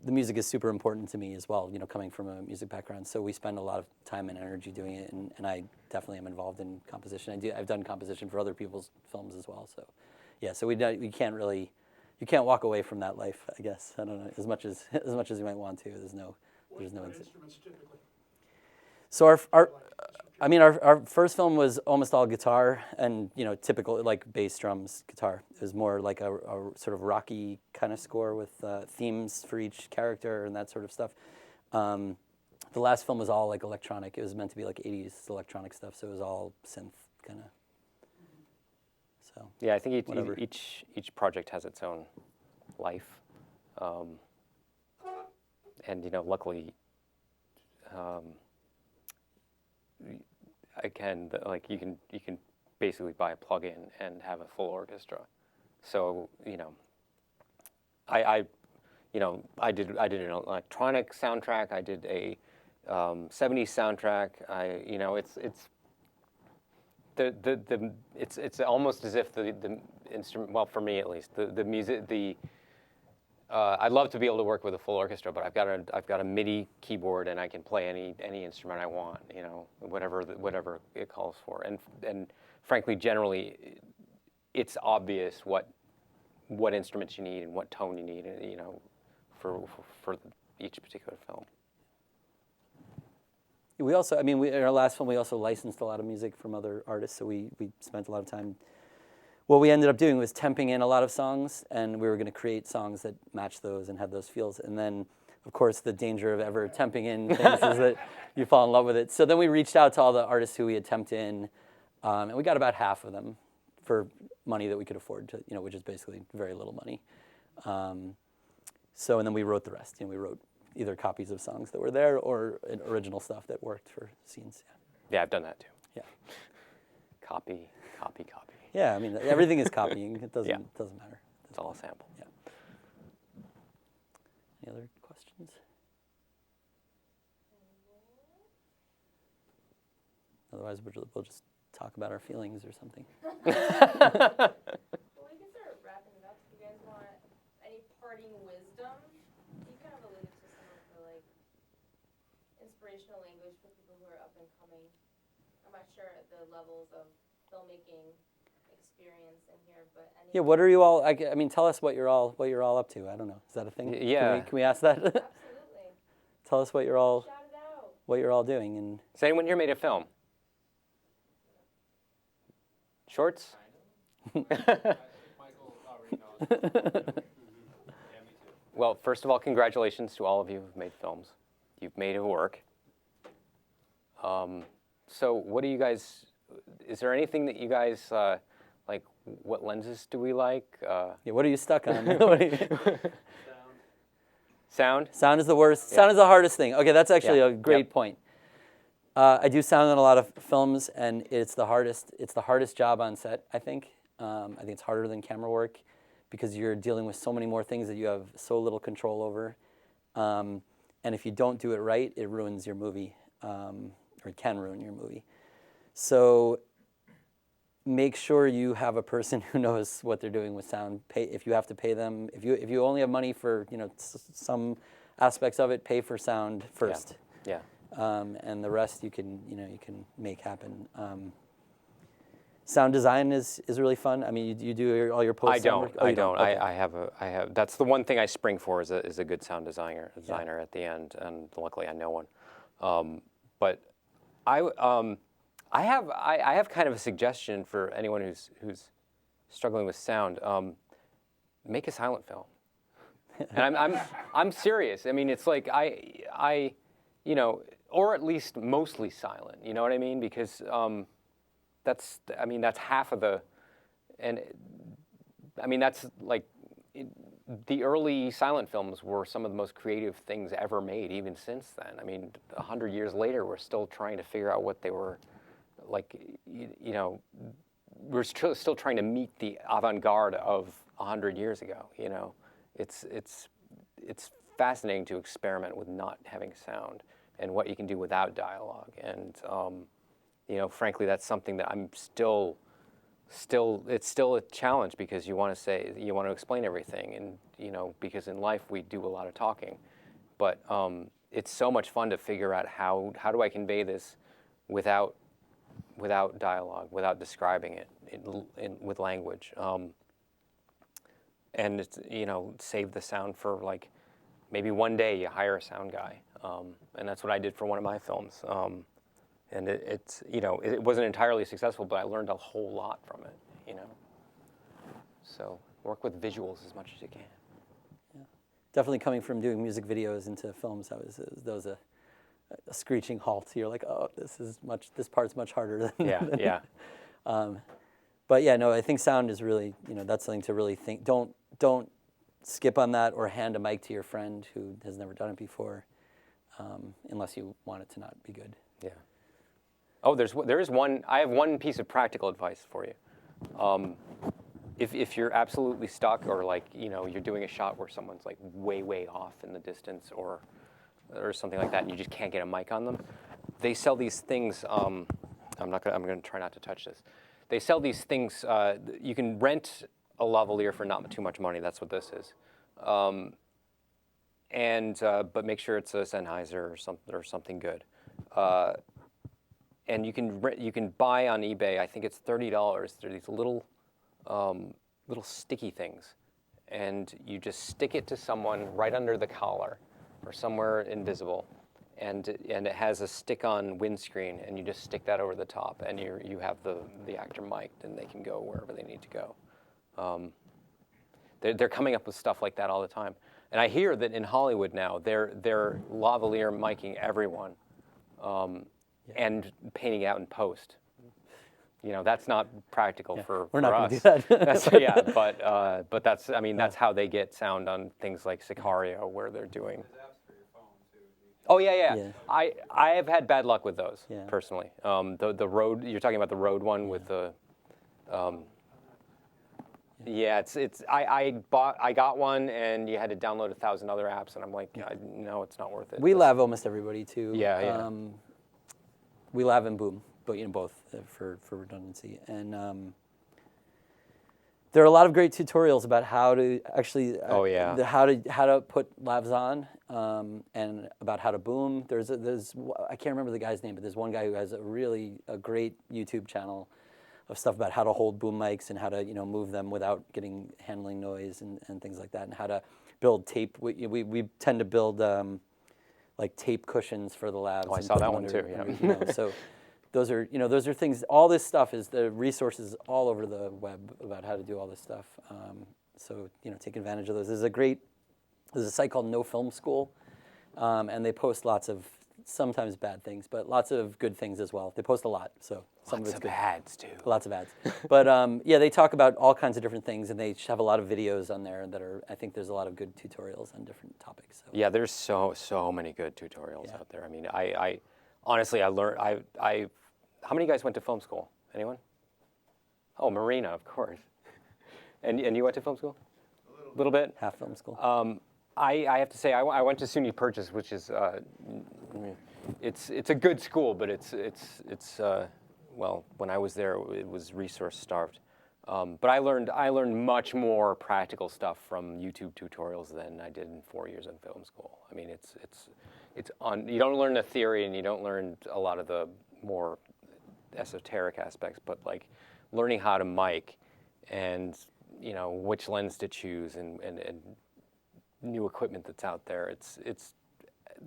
Speaker 2: The music is super important to me as well, coming from a music background. So we spend a lot of time and energy doing it, and I definitely am involved in composition. I've done composition for other people's films as well. So, yeah. So you can't walk away from that life, I guess. I don't know, as much as you might want to. There's no.
Speaker 4: What instruments typically?
Speaker 2: So our first film was almost all guitar and, typical like bass, drums, guitar. It was more like a sort of rocky kind of score with themes for each character and that sort of stuff. The last film was all like electronic. It was meant to be like 80s electronic stuff, so it was all synth kind of. So
Speaker 3: yeah, I think each project has its own life, and luckily. Again, you can basically buy a plug-in and have a full orchestra. So I did an electronic soundtrack. I did a 70s soundtrack. It's almost as if the instrument. Well, for me at least, the music I'd love to be able to work with a full orchestra, but I've got a MIDI keyboard and I can play any instrument I want, whatever it calls for. And frankly, generally, it's obvious what instruments you need and what tone you need, for each particular film.
Speaker 2: We also, in our last film, we also licensed a lot of music from other artists, so we spent a lot of time. What we ended up doing was temping in a lot of songs, and we were going to create songs that match those and have those feels. And then, of course, the danger of ever temping in things is that you fall in love with it. So then we reached out to all the artists who we had temped in, and we got about half of them for money that we could afford to, which is basically very little money. And then we wrote the rest. We wrote either copies of songs that were there or original stuff that worked for scenes.
Speaker 3: Yeah, I've done that too.
Speaker 2: Yeah.
Speaker 3: Copy.
Speaker 2: Yeah, everything is copying. It doesn't matter.
Speaker 3: It's all a sample.
Speaker 2: Yeah. Any other questions? Otherwise, we'll just talk about our feelings or something.
Speaker 1: Well, we can start wrapping it up. Do you guys want any parting wisdom? You kind of alluded to some of the inspirational language for people who are up and coming. I'm not sure at the levels of filmmaking experience in here, but
Speaker 2: Yeah, what are you all? I mean, tell us what you're all up to. I don't know. Is that a thing?
Speaker 3: Yeah.
Speaker 2: Can we ask that?
Speaker 1: Absolutely.
Speaker 2: Tell us what you're all
Speaker 1: Shout it out.
Speaker 2: doing. And
Speaker 3: Has anyone here made a film? Shorts? Well, first of all, congratulations to all of you who've made films. You've made it work. So what do you guys, is there anything that you guys, like, what lenses do we like?
Speaker 2: yeah, what are you stuck on?
Speaker 3: Sound?
Speaker 2: Sound is the worst.
Speaker 3: Yeah.
Speaker 2: Sound is the hardest thing. Okay, that's actually
Speaker 3: Yeah.
Speaker 2: a great
Speaker 3: Yep.
Speaker 2: point. I do sound in a lot of films, and it's the hardest job on set, I think. I think it's harder than camera work because you're dealing with so many more things that you have so little control over. And if you don't do it right, it ruins your movie, or it can ruin your movie. So make sure you have a person who knows what they're doing with sound. If you have to pay them, if you only have money for some aspects of it, pay for sound first.
Speaker 3: Yeah.
Speaker 2: And the rest you can make happen. Sound design is really fun. I mean, you do all your post.
Speaker 3: I don't.
Speaker 2: Oh,
Speaker 3: I
Speaker 2: you
Speaker 3: don't.
Speaker 2: Okay.
Speaker 3: I have. That's the one thing I spring for is a good sound designer at the end, and luckily I know one. But I have kind of a suggestion for anyone who's struggling with sound. Make a silent film. And I'm serious. I mean, it's like I or at least mostly silent. You know what I mean? Because that's half of the, and I mean that's like the early silent films were some of the most creative things ever made, even since then. I mean, 100 years later, we're still trying to figure out what they were like. We're still trying to meet the avant-garde of 100 years ago. You know, it's fascinating to experiment with not having sound and what you can do without dialogue. And frankly, that's something that I'm still it's still a challenge because you want to explain everything, and because in life we do a lot of talking, but it's so much fun to figure out how do I convey this without dialogue, without describing it with language, and it's, save the sound for like maybe one day you hire a sound guy, and that's what I did for one of my films. And it wasn't entirely successful, but I learned a whole lot from it, So work with visuals as much as you can.
Speaker 2: Yeah. Definitely coming from doing music videos into films, that was a screeching halt. You're like, oh, this part's much harder than.
Speaker 3: Yeah.
Speaker 2: But yeah, no, I think sound is really, that's something to really think. Don't skip on that or hand a mic to your friend who has never done it before, unless you want it to not be good.
Speaker 3: Yeah. Oh, there is one. I have one piece of practical advice for you. If you're absolutely stuck, or like you're doing a shot where someone's like way off in the distance, or something like that, and you just can't get a mic on them, they sell these things. I'm going to try not to touch this. They sell these things. You can rent a lavalier for not too much money. That's what this is. But make sure it's a Sennheiser or something good. And you can buy on eBay. I think it's $30. They're these little sticky things, and you just stick it to someone right under the collar, or somewhere invisible, and it has a stick-on windscreen, and you just stick that over the top, and you have the actor mic'd, and they can go wherever they need to go. They're coming up with stuff like that all the time, and I hear that in Hollywood now they're lavalier micing everyone. And painting out in post. That's not practical for
Speaker 2: We're not
Speaker 3: us.
Speaker 2: going to do that.
Speaker 3: But that's how they get sound on things like Sicario, where they're doing. Oh yeah. I have had bad luck with those personally. The Rode, you're talking about the Rode one with the. I got one, and you had to download 1,000 other apps, and I'm like, no, it's not worth it.
Speaker 2: We lav almost everybody too.
Speaker 3: Yeah.
Speaker 2: We lav and boom, but both for redundancy. And there are a lot of great tutorials about how to actually how to put lavs on, and about how to boom. There's I can't remember the guy's name, but there's one guy who has a great YouTube channel of stuff about how to hold boom mics and how to move them without getting handling noise and things like that, and how to build tape. We tend to build like tape cushions for the labs.
Speaker 3: Oh, I
Speaker 2: and
Speaker 3: saw
Speaker 2: put
Speaker 3: that
Speaker 2: them
Speaker 3: one
Speaker 2: under,
Speaker 3: too. Yeah.
Speaker 2: So those are things. All this stuff is the resources all over the web about how to do all this stuff. So take advantage of those. There's a site called No Film School, and they post lots of sometimes bad things, but lots of good things as well. They post a lot, so some of it's good.
Speaker 3: Ads too.
Speaker 2: Lots of ads. But yeah, they talk about all kinds of different things, and they have a lot of videos on there that are, I think there's a lot of good tutorials on different topics. So.
Speaker 3: Yeah, there's so many good tutorials out there. I mean, I honestly, I learned, how many guys went to film school? Anyone? Oh, Marina, of course. And you went to film school? A little bit?
Speaker 2: Half film school.
Speaker 3: I have to say, I went to SUNY Purchase, which is, it's a good school, but it's well, when I was there, it was resource starved. But I learned much more practical stuff from YouTube tutorials than I did in 4 years in film school. I mean, you don't learn the theory and you don't learn a lot of the more esoteric aspects, but like learning how to mic and which lens to choose and new equipment that's out there.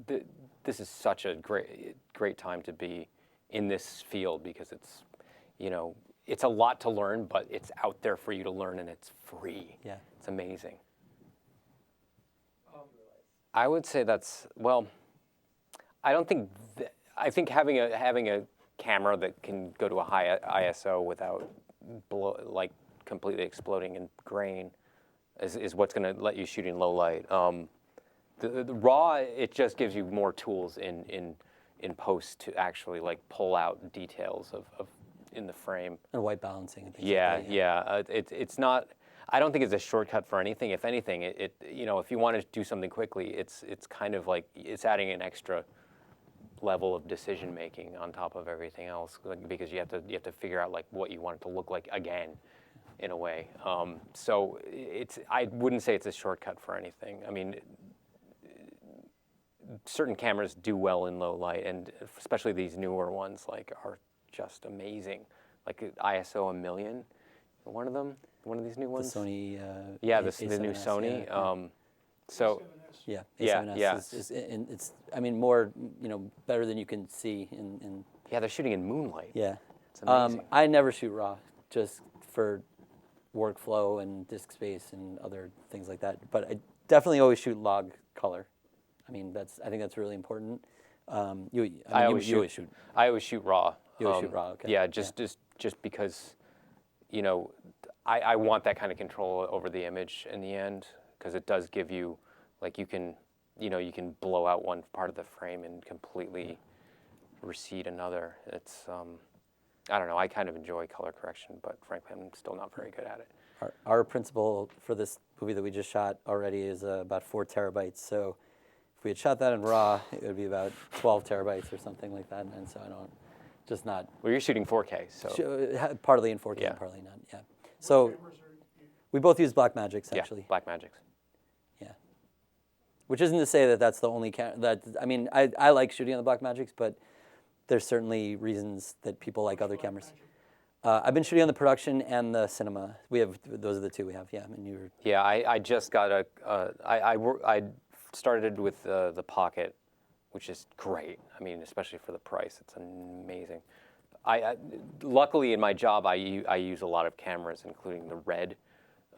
Speaker 3: This is such a great time to be in this field because it's a lot to learn, but it's out there for you to learn and it's free.
Speaker 2: Yeah.
Speaker 3: It's amazing. I would say I don't think I think having a camera that can go to a high ISO without completely exploding in grain is what's going to let you shoot in low light. The RAW, it just gives you more tools in post to actually pull out details of in the frame.
Speaker 2: And white balancing and things
Speaker 3: Yeah,
Speaker 2: like that.
Speaker 3: yeah. It's not. I don't think it's a shortcut for anything. If anything, if you want to do something quickly, it's kind of like it's adding an extra level of decision making on top of everything else, because you have to figure out what you want it to look like again, in a way. So I wouldn't say it's a shortcut for anything. I mean, certain cameras do well in low light, and especially these newer ones are just amazing. Like ISO 1,000,000, one of these new ones.
Speaker 2: The Sony.
Speaker 3: Yeah, the new Sony. So.
Speaker 2: Yeah,
Speaker 3: Yeah,
Speaker 2: A7S
Speaker 3: yeah.
Speaker 2: it's I mean more better than you can see in.
Speaker 3: Yeah, they're shooting in moonlight.
Speaker 2: Yeah.
Speaker 3: It's amazing.
Speaker 2: I never shoot RAW just for workflow and disk space and other things like that. But I definitely always shoot log color. I mean I think that's really important. You always shoot.
Speaker 3: I always shoot RAW.
Speaker 2: You always shoot RAW. Okay.
Speaker 3: Yeah, just because, I want that kind of control over the image in the end, because it does give you, you can blow out one part of the frame and completely recede another. It's I don't know. I kind of enjoy color correction, but frankly, I'm still not very good at it.
Speaker 2: Our principal for this movie that we just shot already is about 4 terabytes. So if we had shot that in RAW, it would be about 12 terabytes or something like that. And so I don't, just not.
Speaker 3: Well, you're shooting 4K, so.
Speaker 2: Partly in 4K,
Speaker 3: Yeah.
Speaker 2: partly not, yeah. So we both use Blackmagics, actually.
Speaker 3: Yeah, Blackmagics.
Speaker 2: Yeah. Which isn't to say that that's the only I mean, I like shooting on the Blackmagics, but there's certainly reasons that people like other cameras. I've been shooting on the production and the cinema. Those are the two we have, yeah. And you were.
Speaker 3: Yeah, I just got I started with the Pocket, which is great. I mean, especially for the price, it's amazing. Luckily in my job, I use a lot of cameras, including the Red.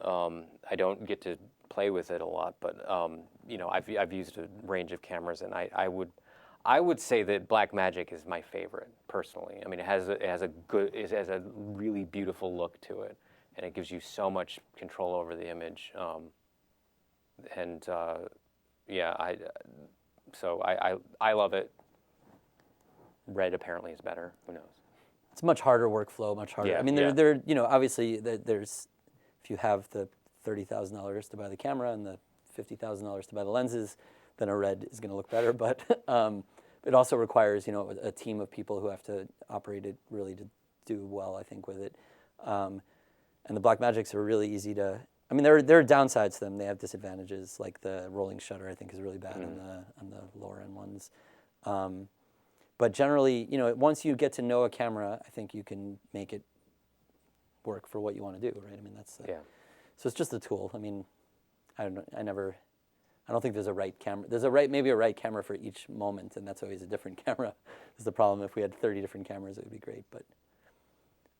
Speaker 3: I don't get to play with it a lot, but I've used a range of cameras, and I would say that Blackmagic is my favorite personally. I mean, it has a really beautiful look to it, and it gives you so much control over the image. So I love it. Red apparently is better. Who knows?
Speaker 2: It's much harder workflow, much harder.
Speaker 3: Yeah,
Speaker 2: I mean, they're obviously there's, if you have the $30,000 to buy the camera and the $50,000 to buy the lenses, then a Red is going to look better. But it also requires a team of people who have to operate it really to do well, I think, with it. And the Blackmagics are really easy to. I mean, there are downsides to them. They have disadvantages, like the rolling shutter, I think, is really bad on the lower end ones. But generally, once you get to know a camera, I think you can make it work for what you want to do, right? I mean, that's
Speaker 3: Yeah.
Speaker 2: So it's just a tool. I mean, I don't know. I don't think there's a right camera. There's maybe a right camera for each moment, and that's always a different camera. Is the problem. If we had 30 different cameras, it would be great. But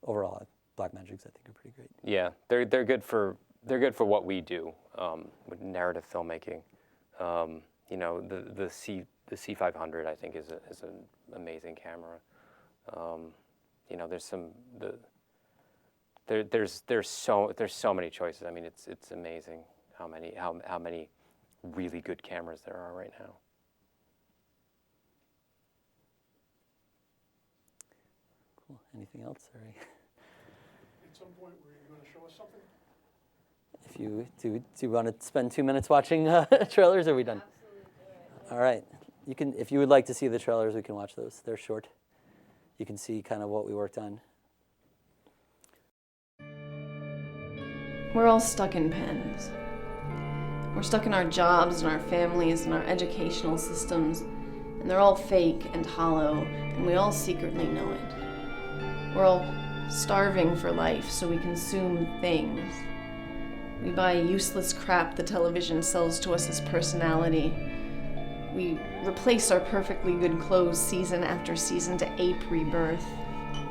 Speaker 2: overall, Blackmagics I think are pretty great.
Speaker 3: Yeah, they're good for what we do with narrative filmmaking. You know, the C500 I think is an amazing camera. You know, there's so many choices. I mean, it's amazing how many really good cameras there are right now.
Speaker 2: Cool. Anything else? Sorry.
Speaker 4: At some point, were you going to show us something?
Speaker 2: If you do you want to spend 2 minutes watching trailers? Or are we done?
Speaker 1: Absolutely do it.
Speaker 2: All right. You can, if you would like to see the trailers, we can watch those. They're short. You can see kind of what we worked on.
Speaker 8: We're all stuck in pens. We're stuck in our jobs and our families and our educational systems, and they're all fake and hollow, and we all secretly know it. We're all starving for life, so we consume things. We buy useless crap the television sells to us as personality. We replace our perfectly good clothes season after season to ape rebirth.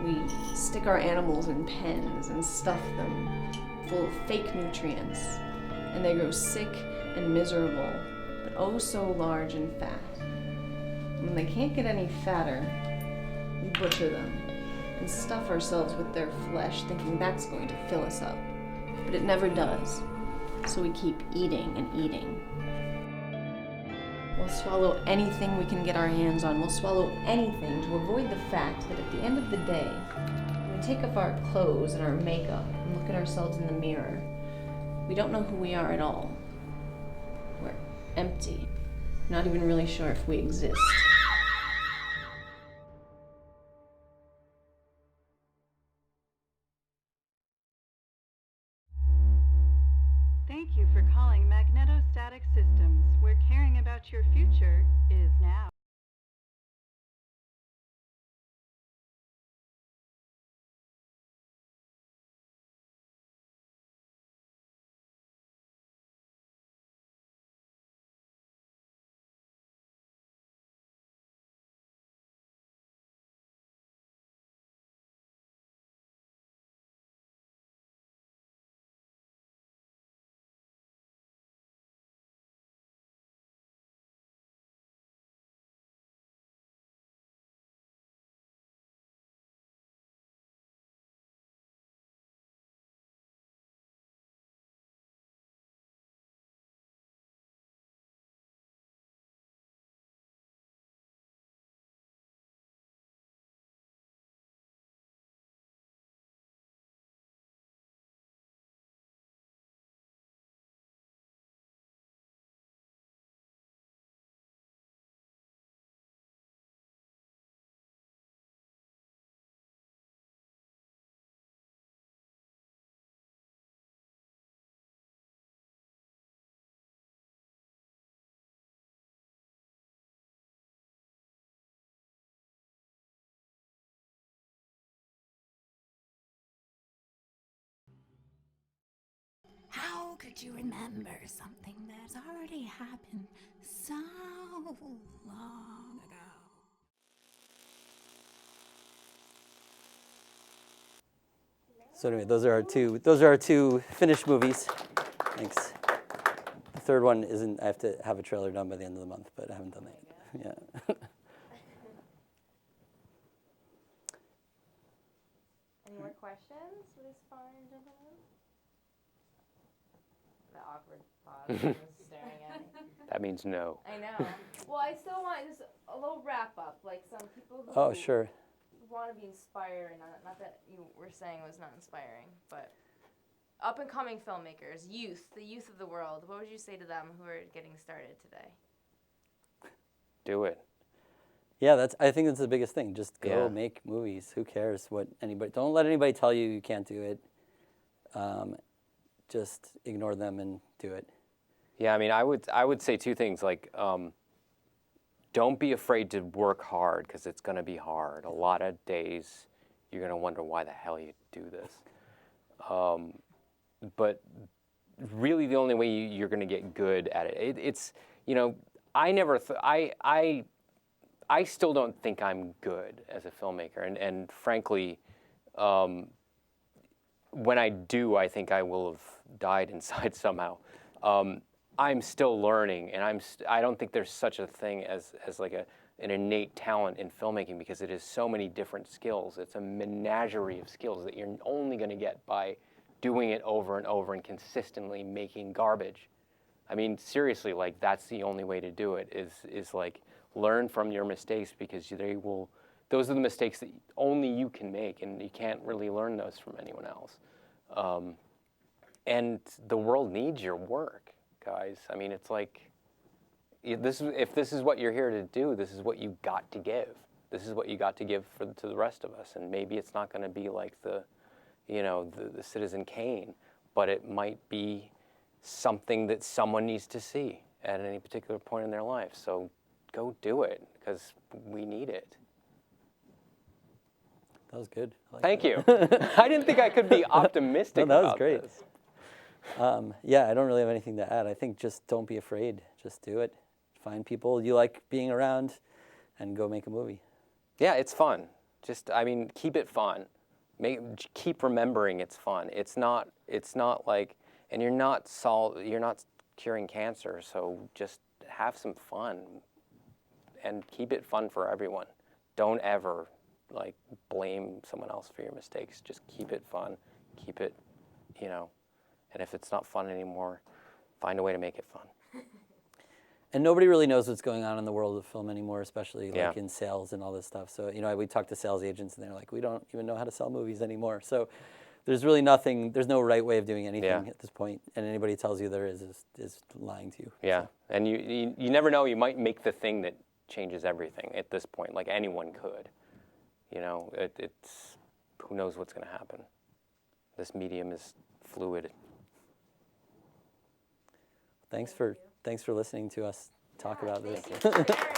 Speaker 8: We stick our animals in pens and stuff them full of fake nutrients, and they grow sick and miserable, but oh so large and fat. When they can't get any fatter, we butcher them and stuff ourselves with their flesh, thinking that's going to fill us up. But it never does, so we keep eating and eating. We'll swallow anything we can get our hands on. We'll swallow anything to avoid the fact that at the end of the day, when we take off our clothes and our makeup and look at ourselves in the mirror, we don't know who we are at all. We're empty, not even really sure if we exist.
Speaker 9: Thank you for calling Magnetostatic Systems, where caring about your future is now.
Speaker 10: How could you remember something that's already happened so long ago?
Speaker 2: So anyway, those are our two finished movies. Thanks. The third one isn't. I have to have a trailer done by the end of the month, but I haven't done that yet. Yeah.
Speaker 1: Any more questions for this fine gentleman? The awkward pause. Staring at me.
Speaker 3: That means no.
Speaker 1: I know. Well, I still want just a little wrap up, like some people who
Speaker 2: Oh, sure.
Speaker 1: want to be inspired. Not that you were saying was not inspiring, but up and coming filmmakers, the youth of the world. What would you say to them who are getting started today?
Speaker 3: Do it.
Speaker 2: Yeah, I think that's the biggest thing. Just go
Speaker 3: Yeah.
Speaker 2: make movies. Who cares what anybody? Don't let anybody tell you can't do it. Just ignore them and do it.
Speaker 3: Yeah, I mean, I would say two things. Like, don't be afraid to work hard, because it's going to be hard. A lot of days you're going to wonder why the hell you do this. But really, the only way you're going to get good at it, it's, you know, I still don't think I'm good as a filmmaker, and frankly, when I do, I think I will have died inside somehow. I'm still learning, and I don't think there's such a thing as like an innate talent in filmmaking, because it is so many different skills. It's a menagerie of skills that you're only going to get by doing it over and over and consistently making garbage. I mean, seriously, like, that's the only way to do it, is like, learn from your mistakes, because those are the mistakes that only you can make, and you can't really learn those from anyone else. And the world needs your work, guys. I mean, it's like, if this is what you're here to do, this is what you got to give. This is what you got to give to the rest of us. And maybe it's not going to be like the Citizen Kane, but it might be something that someone needs to see at any particular point in their life. So go do it, because we need it.
Speaker 2: That was good.
Speaker 3: Thank you. I didn't think I could be optimistic
Speaker 2: that was
Speaker 3: about
Speaker 2: great.
Speaker 3: this.
Speaker 2: Yeah, I don't really have anything to add. I think just don't be afraid. Just do it. Find people you like being around and go make a movie.
Speaker 3: Yeah, it's fun. Just, I mean, keep it fun. Keep remembering it's fun. It's not like, and you're not curing cancer, so just have some fun and keep it fun for everyone. Don't ever like blame someone else for your mistakes. Just keep it fun. Keep it, and if it's not fun anymore, find a way to make it fun.
Speaker 2: And nobody really knows what's going on in the world of film anymore, especially like
Speaker 3: Yeah.
Speaker 2: in sales and all this stuff. So, we talk to sales agents and they're like, we don't even know how to sell movies anymore. So there's really there's no right way of doing anything at this point. And anybody tells you there is lying to you.
Speaker 3: Yeah,
Speaker 2: so.
Speaker 3: And you never know, you might make the thing that changes everything at this point, like anyone could. It's who knows what's going to happen. This medium is fluid.
Speaker 2: Thanks for listening to us talk about this.
Speaker 1: Thank you for sharing.